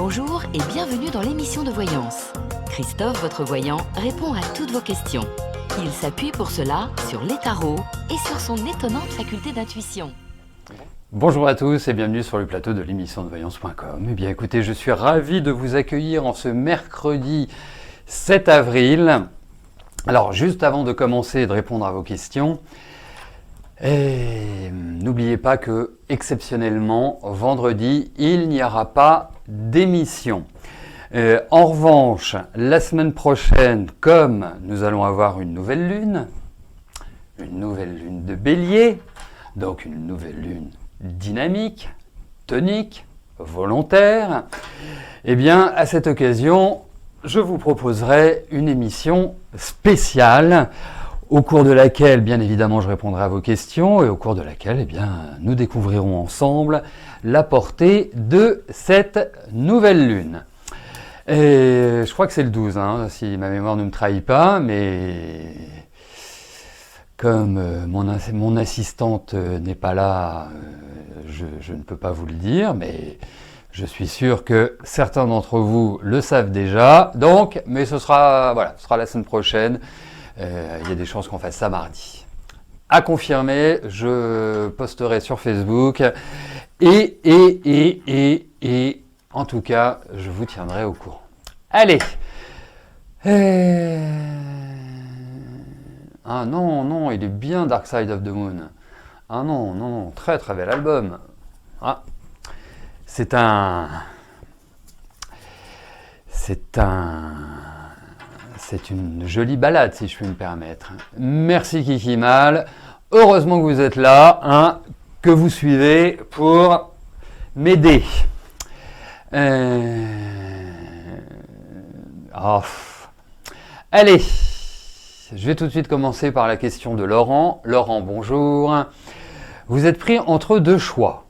Bonjour et bienvenue dans l'émission de voyance. Christophe, votre voyant, répond à toutes vos questions. Il s'appuie pour cela sur les tarots et sur son étonnante faculté d'intuition. Bonjour à tous et bienvenue sur le plateau de l'émission de voyance.com. Eh bien écoutez, je suis ravi de vous accueillir en ce mercredi 7 avril. Alors juste avant de commencer et de répondre à vos questions, n'oubliez pas que exceptionnellement, vendredi, il n'y aura pas d'émission. En revanche, la semaine prochaine, comme nous allons avoir une nouvelle lune de Bélier, donc une nouvelle lune dynamique, tonique, volontaire, eh bien à cette occasion, je vous proposerai une émission spéciale au cours de laquelle, bien évidemment, je répondrai à vos questions et au cours de laquelle, eh bien, nous découvrirons ensemble la portée de cette nouvelle lune. Et je crois que c'est le 12, si ma mémoire ne me trahit pas, mais comme mon assistante n'est pas là, je ne peux pas vous le dire, mais je suis sûr que certains d'entre vous le savent déjà. Donc, mais ce sera la semaine prochaine. Il y a des chances qu'on fasse ça mardi. À confirmer, je posterai sur Facebook et en tout cas, je vous tiendrai au courant. Allez. Ah non, il est bien Dark Side of the Moon. Ah non, très très bel album. Ah, c'est une jolie balade, si je puis me permettre. Merci Kiki Mal. Heureusement que vous êtes là, que vous suivez pour m'aider. Allez, je vais tout de suite commencer par la question de Laurent. Laurent, bonjour. Vous êtes pris entre deux choix.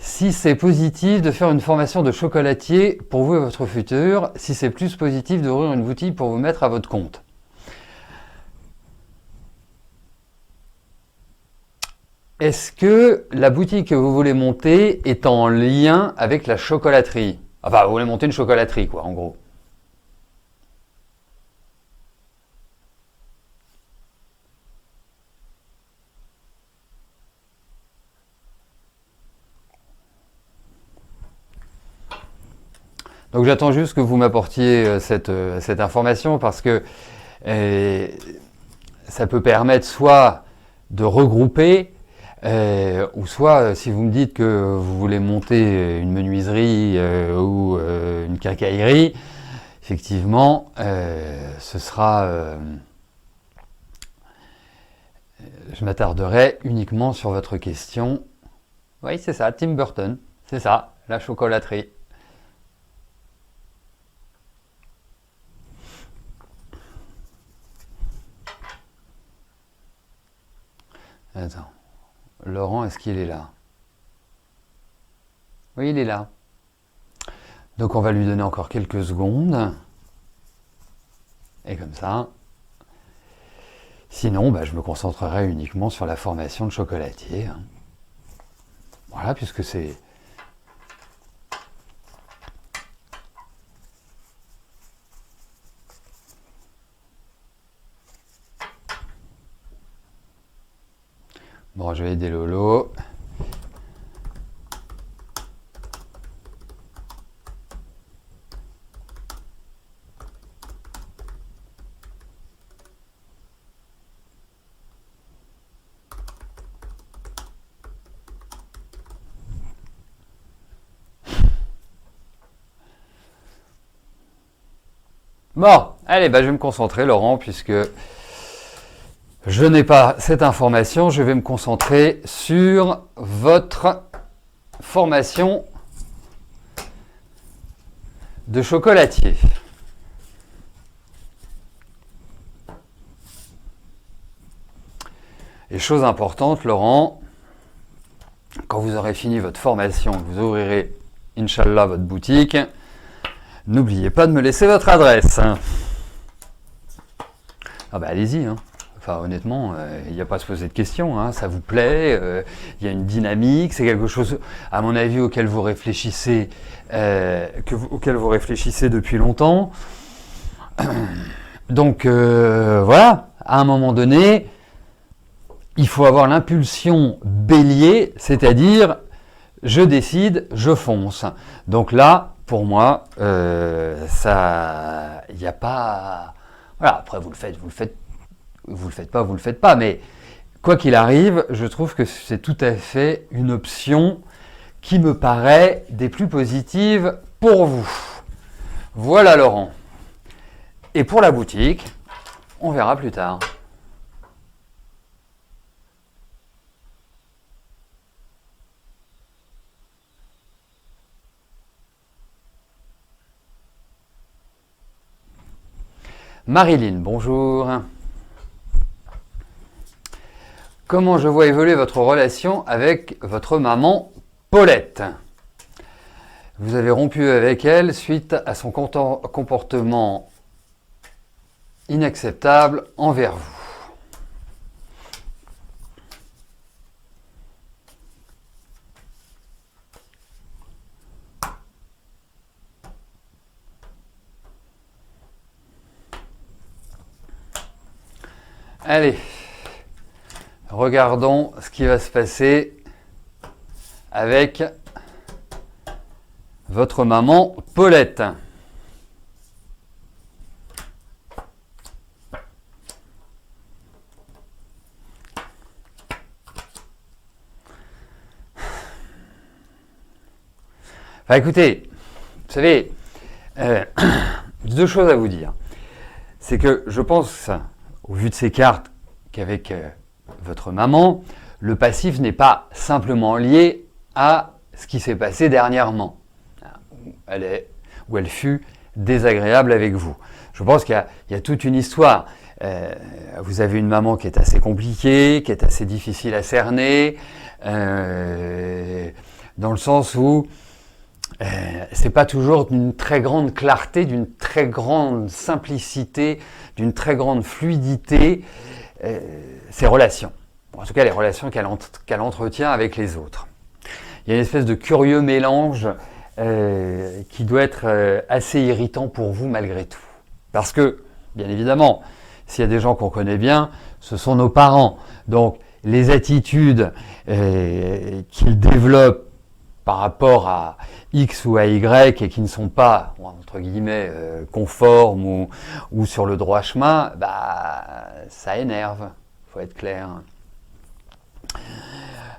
Si c'est positif de faire une formation de chocolatier pour vous et votre futur, si c'est plus positif d'ouvrir une boutique pour vous mettre à votre compte. Est-ce que la boutique que vous voulez monter est en lien avec la chocolaterie? Enfin, vous voulez monter une chocolaterie, quoi, en gros. Donc j'attends juste que vous m'apportiez cette information parce que ça peut permettre soit de regrouper, ou soit si vous me dites que vous voulez monter une menuiserie ou une quincaillerie, effectivement, ce sera... je m'attarderai uniquement sur votre question. Oui, c'est ça, Tim Burton, c'est ça, la chocolaterie. Attends, Laurent, est-ce qu'il est là? Oui, il est là. Donc on va lui donner encore quelques secondes. Et comme ça. Sinon, je me concentrerai uniquement sur la formation de chocolatier. Voilà, puisque c'est... Bon, je vais aider Lolo. Bon, allez, je vais me concentrer, Laurent, puisque... je n'ai pas cette information, je vais me concentrer sur votre formation de chocolatier. Et chose importante, Laurent, quand vous aurez fini votre formation, que vous ouvrirez, Inch'Allah, votre boutique, n'oubliez pas de me laisser votre adresse. Ah allez-y, Enfin, honnêtement, il n'y a pas à se poser de questions, hein. Ça vous plaît, il y a une dynamique, c'est quelque chose, à mon avis, auquel vous réfléchissez, auquel vous réfléchissez depuis longtemps. Donc, voilà, à un moment donné, il faut avoir l'impulsion bélier, c'est-à-dire, je décide, je fonce. Donc là, pour moi, ça, il n'y a pas... Voilà, après, vous le faites pas, mais quoi qu'il arrive, je trouve que c'est tout à fait une option qui me paraît des plus positives pour vous. Voilà Laurent. Et pour la boutique, on verra plus tard. Marilyn, bonjour. Comment je vois évoluer votre relation avec votre maman Paulette? Vous avez rompu avec elle suite à son comportement inacceptable envers vous. Allez, regardons ce qui va se passer avec votre maman Paulette. Enfin, écoutez, vous savez, deux choses à vous dire. C'est que je pense, au vu de ces cartes, qu'avec votre maman, le passif n'est pas simplement lié à ce qui s'est passé dernièrement, où elle fut désagréable avec vous. Je pense qu'il y a toute une histoire. Vous avez une maman qui est assez compliquée, qui est assez difficile à cerner, dans le sens où c'est pas toujours d'une très grande clarté, d'une très grande simplicité, d'une très grande fluidité, ces relations. En tout cas, les relations qu'elle entretient avec les autres. Il y a une espèce de curieux mélange qui doit être assez irritant pour vous malgré tout. Parce que, bien évidemment, s'il y a des gens qu'on connaît bien, ce sont nos parents. Donc, les attitudes qu'ils développent par rapport à X ou à Y et qui ne sont pas, entre guillemets, conformes ou sur le droit chemin, bah, ça énerve, il faut être clair.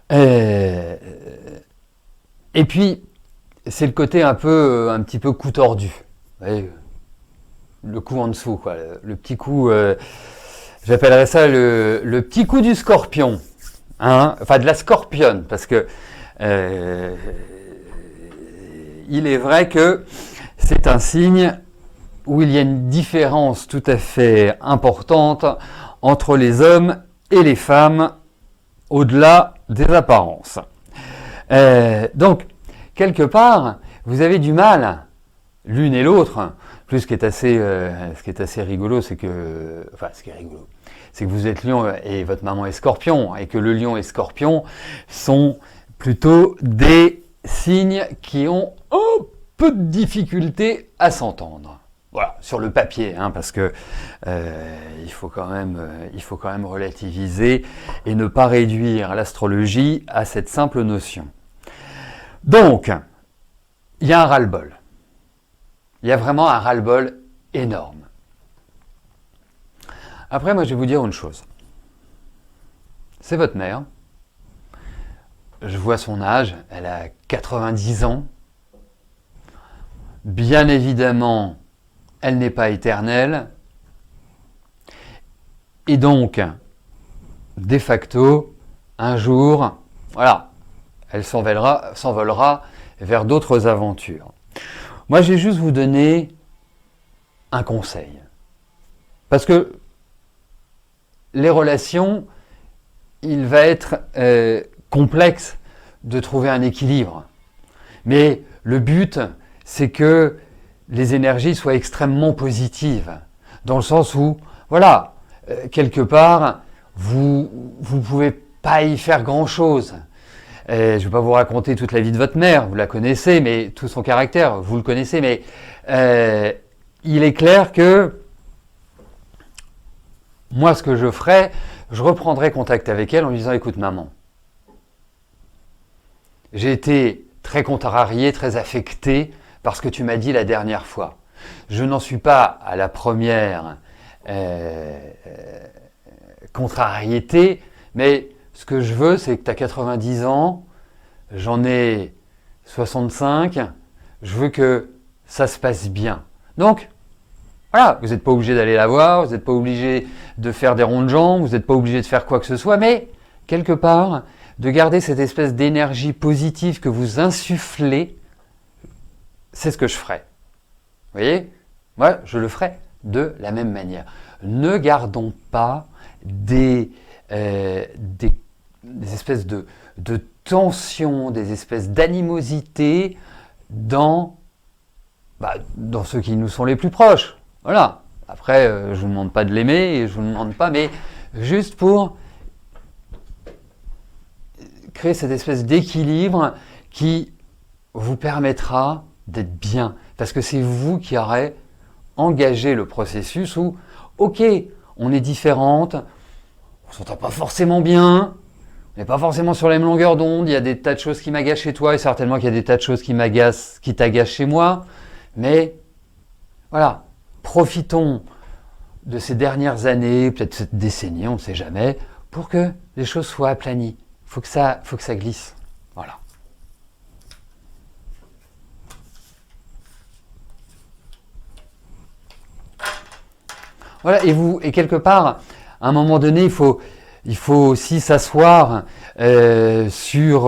Et puis, c'est le côté un petit peu coup tordu. Vous voyez, le coup en dessous, quoi, le petit coup, j'appellerais ça le petit coup du scorpion, hein, enfin de la scorpionne, parce que il est vrai que c'est un signe où il y a une différence tout à fait importante entre les hommes et les femmes, au-delà des apparences. Donc, quelque part, vous avez du mal, l'une et l'autre. Plus ce qui est assez rigolo, c'est que, enfin, ce qui est rigolo, c'est que vous êtes lion et votre maman est scorpion, et que le lion et scorpion sont plutôt des signes qui ont un peu de difficulté à s'entendre. Voilà, sur le papier, hein, parce que il faut quand même relativiser et ne pas réduire l'astrologie à cette simple notion. Donc, il y a un ras-le-bol. Il y a vraiment un ras-le-bol énorme. Après, moi, je vais vous dire une chose. C'est votre mère. Je vois son âge, elle a 90 ans. Bien évidemment, elle n'est pas éternelle. Et donc, de facto, un jour, voilà, elle s'envolera vers d'autres aventures. Moi, je vais juste vous donner un conseil. Parce que les relations, il va être complexe de trouver un équilibre. Mais le but, c'est que les énergies soient extrêmement positives. Dans le sens où, voilà, quelque part, vous pouvez pas y faire grand-chose. Je ne vais pas vous raconter toute la vie de votre mère, vous la connaissez, mais tout son caractère, vous le connaissez, mais il est clair que moi, ce que je ferais, je reprendrais contact avec elle en lui disant « Écoute maman, j'ai été très contrarié, très affecté par ce que tu m'as dit la dernière fois. Je n'en suis pas à la première contrariété, mais ce que je veux, c'est que tu as 90 ans, j'en ai 65, je veux que ça se passe bien. Donc, voilà, vous n'êtes pas obligé d'aller la voir, vous n'êtes pas obligé de faire des ronds de jambes, vous n'êtes pas obligé de faire quoi que ce soit, mais quelque part, de garder cette espèce d'énergie positive que vous insufflez, c'est ce que je ferais. Vous voyez? Moi, je le ferais de la même manière. Ne gardons pas des espèces de tensions, des espèces d'animosité dans ceux qui nous sont les plus proches. Voilà. Après, je ne vous demande pas de l'aimer, et je ne vous demande pas, mais juste pour créer cette espèce d'équilibre qui vous permettra d'être bien. Parce que c'est vous qui aurez engagé le processus où, ok, on est différente, on ne s'entend pas forcément bien, on n'est pas forcément sur la même longueur d'onde, il y a des tas de choses qui m'agacent chez toi et certainement qu'il y a des tas de choses qui t'agacent chez moi. Mais voilà, profitons de ces dernières années, peut-être cette décennie, on ne sait jamais, pour que les choses soient aplanies. Faut que ça glisse. Voilà. Voilà, et quelque part, à un moment donné, il faut aussi s'asseoir sur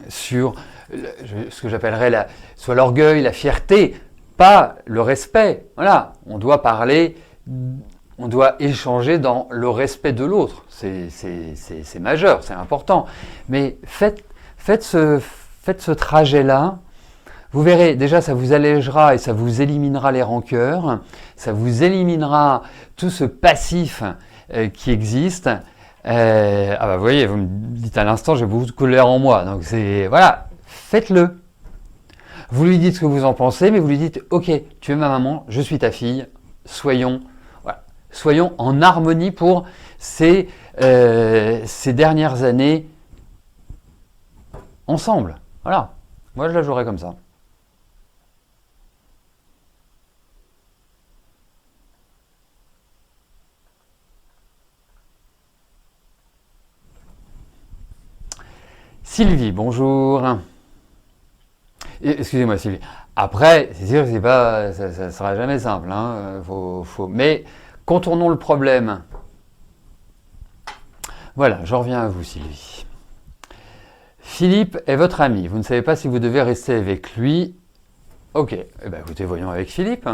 ce que j'appellerais soit l'orgueil, la fierté, pas le respect. Voilà, on doit parler, on doit échanger dans le respect de l'autre. C'est majeur, c'est important. Mais faites ce trajet-là. Vous verrez, déjà, ça vous allégera et ça vous éliminera les rancœurs. Ça vous éliminera tout ce passif qui existe. Vous voyez, vous me dites à l'instant, j'ai beaucoup de colère en moi. Donc voilà, faites-le. Vous lui dites ce que vous en pensez, mais vous lui dites, ok, tu es ma maman, je suis ta fille, soyons en harmonie pour ces dernières années ensemble. Voilà, moi je la jouerais comme ça. Sylvie, bonjour. Excusez-moi Sylvie. Après, c'est sûr que ça ne sera jamais simple. Hein. Mais contournons le problème. Voilà, je reviens à vous Sylvie. Philippe est votre ami. Vous ne savez pas si vous devez rester avec lui. Ok, écoutez, voyons avec Philippe.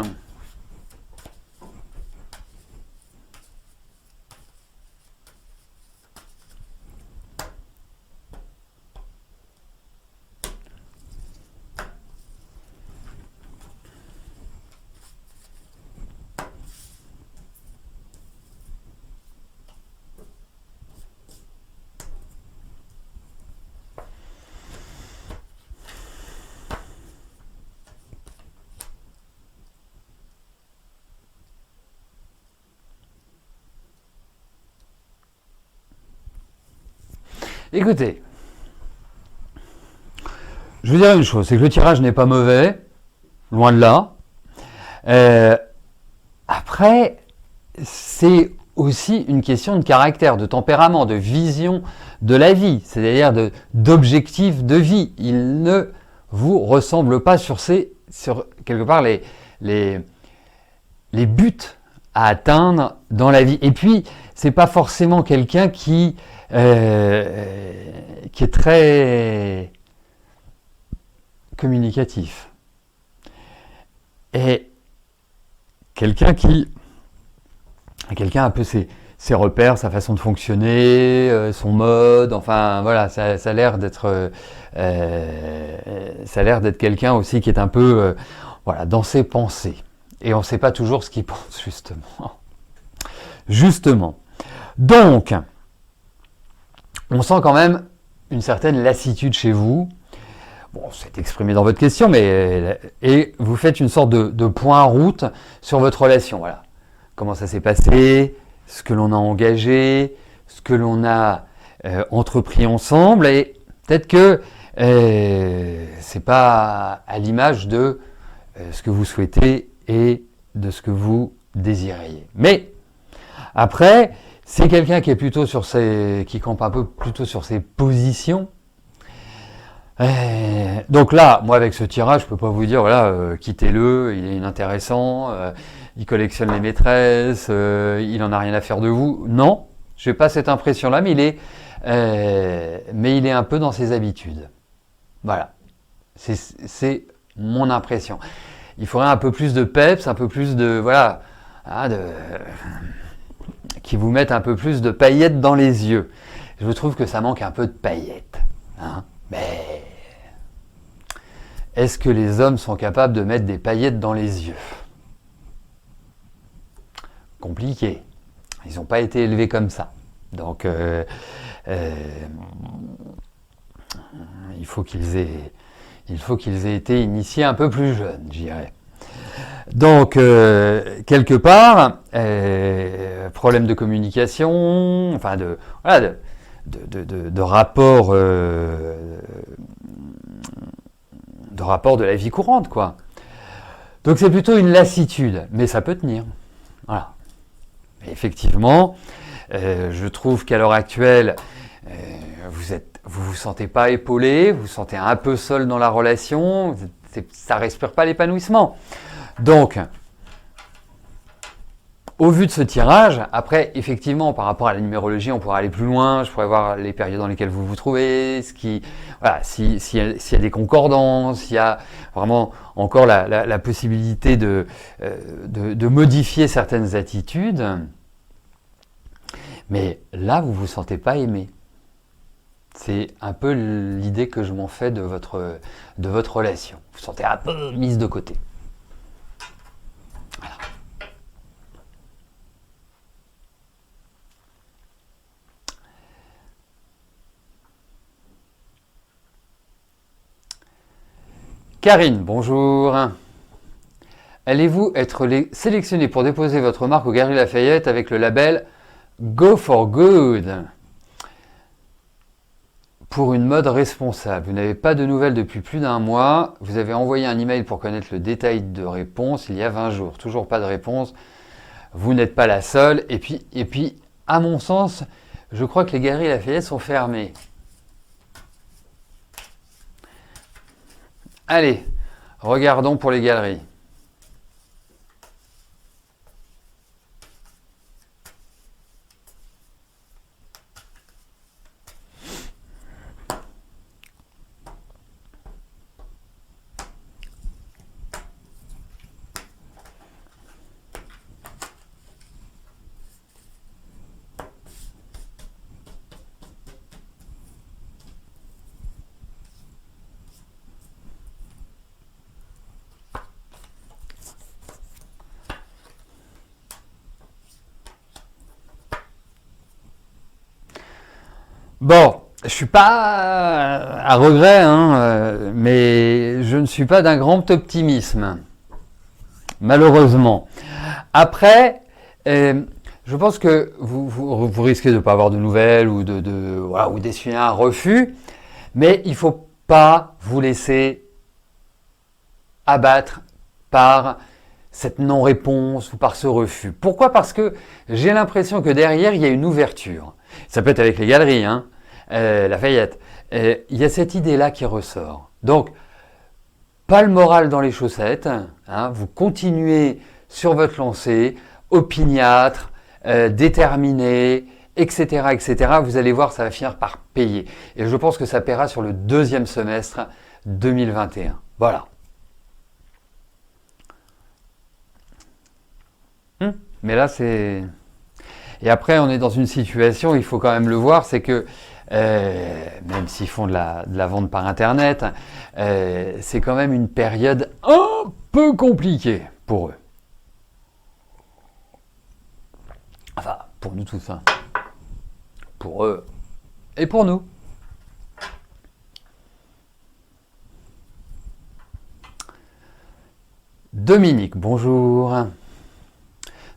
Écoutez, je veux dire une chose, c'est que le tirage n'est pas mauvais, loin de là. Après, c'est aussi une question de caractère, de tempérament, de vision de la vie, c'est-à-dire d'objectif de vie. Il ne vous ressemble pas sur quelque part les buts à atteindre dans la vie. Et puis, c'est pas forcément quelqu'un qui est très communicatif. Et quelqu'un a un peu ses repères, sa façon de fonctionner, son mode, enfin voilà, ça a l'air d'être quelqu'un aussi qui est un peu dans ses pensées. Et on ne sait pas toujours ce qu'ils pensent, justement. Justement. Donc, on sent quand même une certaine lassitude chez vous. Bon, c'est exprimé dans votre question, mais et vous faites une sorte de point en route sur votre relation. Voilà. Comment ça s'est passé, ce que l'on a engagé, ce que l'on a entrepris ensemble, et peut-être que c'est pas à l'image de ce que vous souhaitez et de ce que vous désiriez. Mais après, c'est quelqu'un qui est plutôt qui campe un peu plutôt sur ses positions. Donc là, moi avec ce tirage, je peux pas vous dire voilà, quittez-le, il est inintéressant, il collectionne les maîtresses, il en a rien à faire de vous. Non, je n'ai pas cette impression-là, mais il est un peu dans ses habitudes. Voilà, c'est mon impression. Il faudrait un peu plus de peps, un peu plus de voilà, qui vous mettent un peu plus de paillettes dans les yeux. Je trouve que ça manque un peu de paillettes, hein. Mais est-ce que les hommes sont capables de mettre des paillettes dans les yeux? Compliqué. Ils n'ont pas été élevés comme ça. Donc, il faut qu'ils aient été initiés un peu plus jeunes, je dirais. Donc, quelque part, problème de communication, enfin de rapport, de la vie courante, quoi. Donc c'est plutôt une lassitude, mais ça peut tenir. Voilà. Et effectivement, je trouve qu'à l'heure actuelle, vous vous sentez pas épaulé, vous vous sentez un peu seul dans la relation, ça respire pas l'épanouissement. Donc, au vu de ce tirage, après, effectivement, par rapport à la numérologie, on pourrait aller plus loin, je pourrais voir les périodes dans lesquelles vous vous trouvez, s'il y a des concordances, s'il y a vraiment encore la possibilité de modifier certaines attitudes. Mais là, vous ne vous sentez pas aimé. C'est un peu l'idée que je m'en fais de votre relation. Vous vous sentez un peu mise de côté. Voilà. Karine, bonjour. Allez-vous être sélectionné pour déposer votre marque aux Galeries Lafayette avec le label Go for Good pour une mode responsable? Vous n'avez pas de nouvelles depuis plus d'un mois. Vous avez envoyé un email pour connaître le détail de réponse il y a 20 jours. Toujours pas de réponse. Vous n'êtes pas la seule. Et puis, à mon sens, je crois que les Galeries Lafayette sont fermées. Allez, regardons pour les galeries. Bon, je suis pas à regret, hein, mais je ne suis pas d'un grand optimisme, malheureusement. Après, je pense que vous risquez de ne pas avoir de nouvelles ou ou d'essuyer un refus, mais il ne faut pas vous laisser abattre par cette non-réponse ou par ce refus. Pourquoi? Parce que j'ai l'impression que derrière, il y a une ouverture. Ça peut être avec les galeries, hein, Lafayette. Il y a cette idée-là qui ressort. Donc, pas le moral dans les chaussettes. Hein, vous continuez sur votre lancée, opiniâtre, déterminé, etc., etc. Vous allez voir, ça va finir par payer. Et je pense que ça paiera sur le deuxième semestre 2021. Voilà. Mais là, c'est... Et après, on est dans une situation, il faut quand même le voir, c'est que, même s'ils font de la vente par Internet, c'est quand même une période un peu compliquée pour eux. pour nous tous, hein. Pour eux et pour nous. Dominique, bonjour.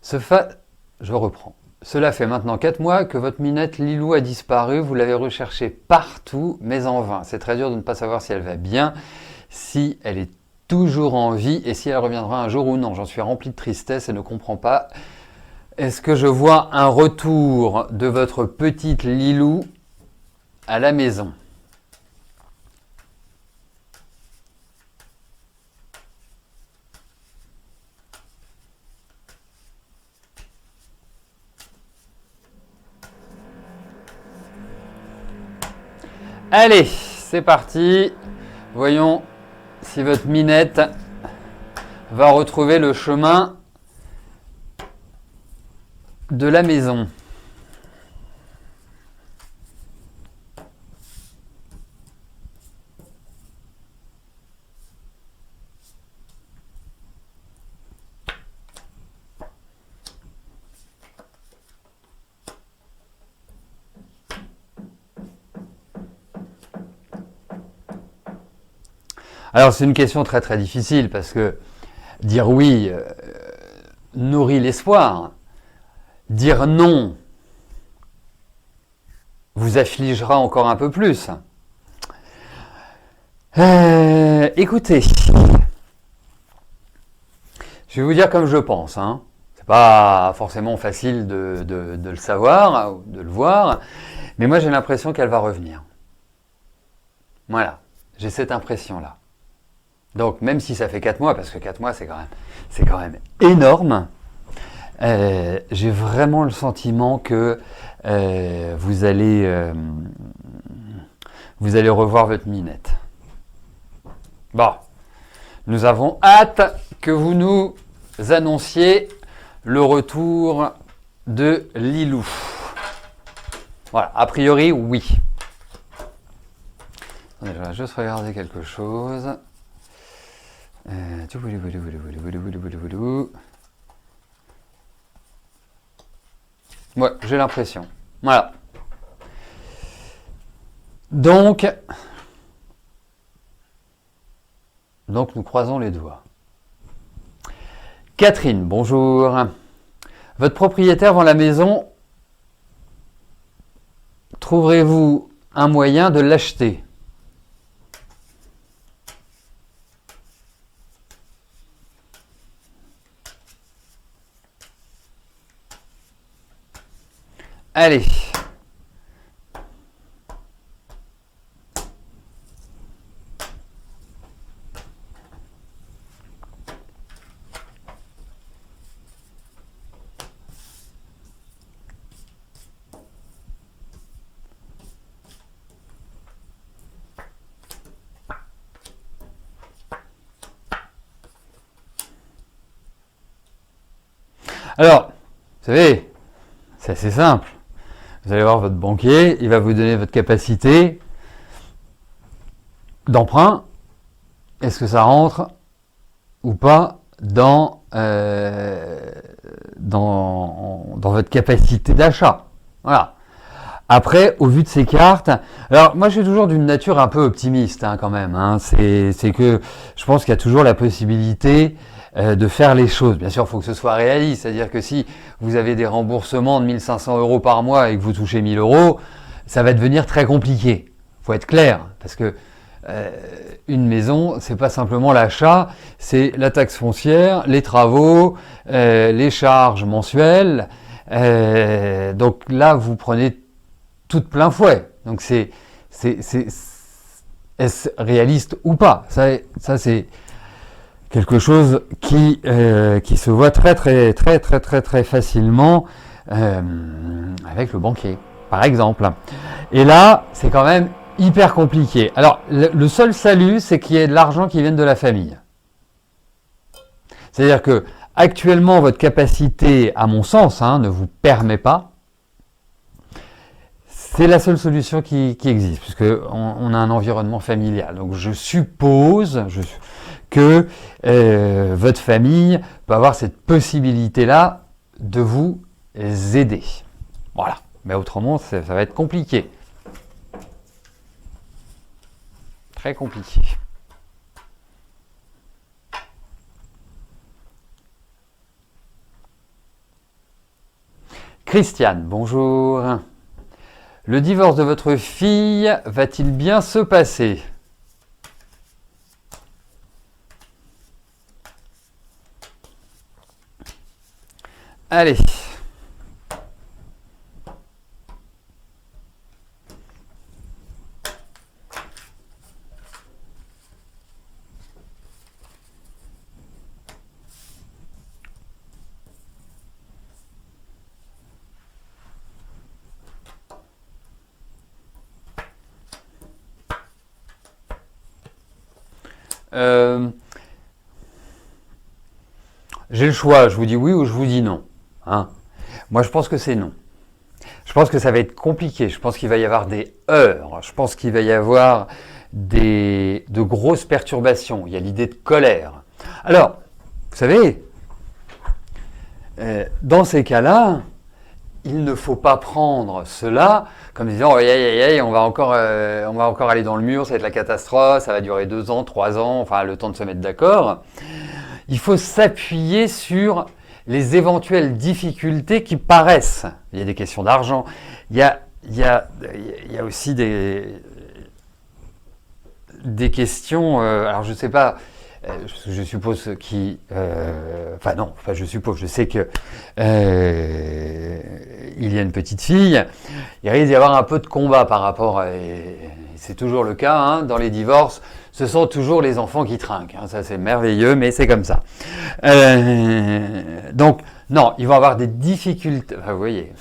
Je reprends. Cela fait maintenant 4 mois que votre minette Lilou a disparu. Vous l'avez recherchée partout, mais en vain. C'est très dur de ne pas savoir si elle va bien, si elle est toujours en vie et si elle reviendra un jour ou non. J'en suis rempli de tristesse et ne comprends pas. Est-ce que je vois un retour de votre petite Lilou à la maison ? Allez, c'est parti. Voyons si votre minette va retrouver le chemin de la maison. Alors c'est une question très très difficile parce que dire oui nourrit l'espoir, dire non vous affligera encore un peu plus. Écoutez, je vais vous dire comme je pense, hein. C'est pas forcément facile de le savoir, de le voir, mais moi j'ai l'impression qu'elle va revenir. Voilà, j'ai cette impression-là. Donc même si ça fait 4 mois, parce que 4 mois c'est quand même énorme, j'ai vraiment le sentiment que vous allez revoir votre minette. Bon, nous avons hâte que vous nous annonciez le retour de Lilou. Voilà, a priori oui. Attendez, je vais juste regarder quelque chose. Ouais, j'ai l'impression. Voilà. Donc nous croisons les doigts. Catherine, bonjour. Votre propriétaire vend la maison. Trouverez-vous un moyen de l'acheter ? Allez. Alors, vous savez, c'est assez simple. Vous allez voir votre banquier, il va vous donner votre capacité d'emprunt. Est-ce que ça rentre ou pas dans votre capacité d'achat? Voilà. Après, au vu de ces cartes, alors moi je suis toujours d'une nature un peu optimiste hein, quand même. Hein. C'est que je pense qu'il y a toujours la possibilité de faire les choses. Bien sûr, il faut que ce soit réaliste, c'est-à-dire que si vous avez des remboursements de 1 500 € par mois et que vous touchez 1 000 €, ça va devenir très compliqué. Il faut être clair, parce que une maison, c'est pas simplement l'achat, c'est la taxe foncière, les travaux, les charges mensuelles. Donc là, vous prenez tout de plein fouet. Donc est-ce réaliste ou pas? Ça c'est quelque chose qui se voit très facilement avec le banquier, par exemple. Et là, c'est quand même hyper compliqué. Alors, le seul salut, c'est qu'il y ait de l'argent qui vienne de la famille. C'est-à-dire que actuellement, votre capacité, à mon sens, ne vous permet pas. C'est la seule solution qui existe, puisque on a un environnement familial. Donc, je suppose que votre famille peut avoir cette possibilité-là de vous aider. Voilà. Mais autrement, ça va être compliqué. Très compliqué. Christiane, bonjour. Le divorce de votre fille va-t-il bien se passer? Allez. J'ai le choix, je vous dis oui ou je vous dis non. Hein. Moi, je pense que c'est non. Je pense que ça va être compliqué. Je pense qu'il va y avoir des heurts. Je pense qu'il va y avoir de grosses perturbations. Il y a l'idée de colère. Alors, vous savez, dans ces cas-là, il ne faut pas prendre cela comme disant on va encore aller dans le mur, ça va être la catastrophe, ça va durer 2 ans, 3 ans, enfin le temps de se mettre d'accord. Il faut s'appuyer sur les éventuelles difficultés qui paraissent. Il y a des questions d'argent, il y a aussi des questions, alors je ne sais pas, je suppose je sais que il y a une petite fille, il risque d'y avoir un peu de combat par rapport, et c'est toujours le cas, hein, dans les divorces, ce sont toujours les enfants qui trinquent, hein, ça c'est merveilleux, mais c'est comme ça. Donc, non, ils vont avoir des difficultés, vous voyez,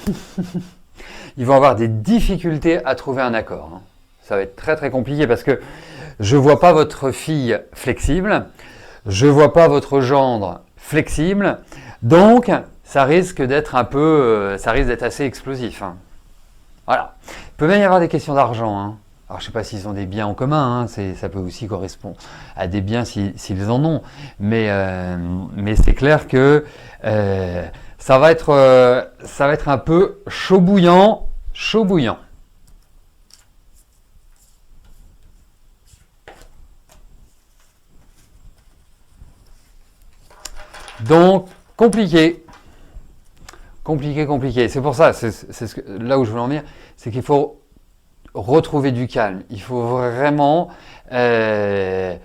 ils vont avoir des difficultés à trouver un accord, hein. Ça va être très très compliqué parce que je ne vois pas votre fille flexible, je ne vois pas votre gendre flexible, donc ça risque d'être assez explosif, hein. Voilà. Il peut même y avoir des questions d'argent, hein. Alors je ne sais pas s'ils ont des biens en commun, hein, ça peut aussi correspondre à des biens s'ils en ont, mais c'est clair que ça va être un peu chaud bouillant. Donc, compliqué. C'est pour ça, là où je veux en venir, c'est qu'il faut retrouver du calme. Il faut vraiment, pas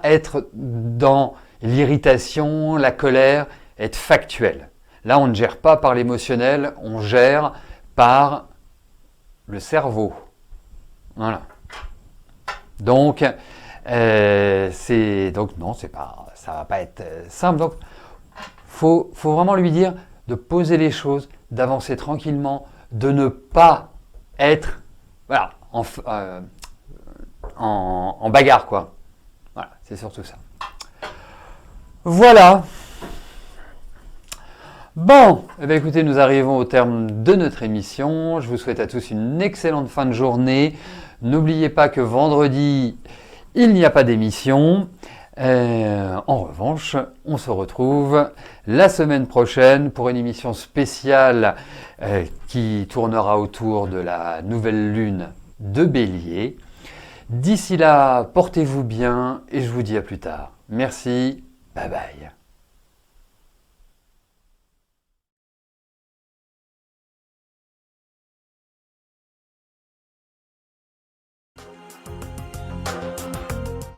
être dans l'irritation, la colère, être factuel. Là, on ne gère pas par l'émotionnel, on gère par le cerveau. Voilà. Donc, non, ça va pas être simple. Donc, faut vraiment lui dire de poser les choses, d'avancer tranquillement, de ne pas être en bagarre, quoi. Voilà, c'est surtout ça. Voilà. Bon, eh bien, écoutez, nous arrivons au terme de notre émission. Je vous souhaite à tous une excellente fin de journée. N'oubliez pas que vendredi, il n'y a pas d'émission. En revanche, on se retrouve la semaine prochaine pour une émission spéciale qui tournera autour de la nouvelle lune de Bélier. D'ici là, portez-vous bien et je vous dis à plus tard. Merci, bye bye.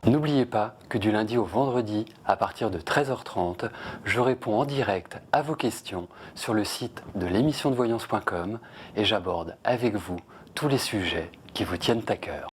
N'oubliez pas que du lundi au vendredi, à partir de 13h30, je réponds en direct à vos questions sur le site de l'émissiondevoyance.com et j'aborde avec vous tous les sujets qui vous tiennent à cœur.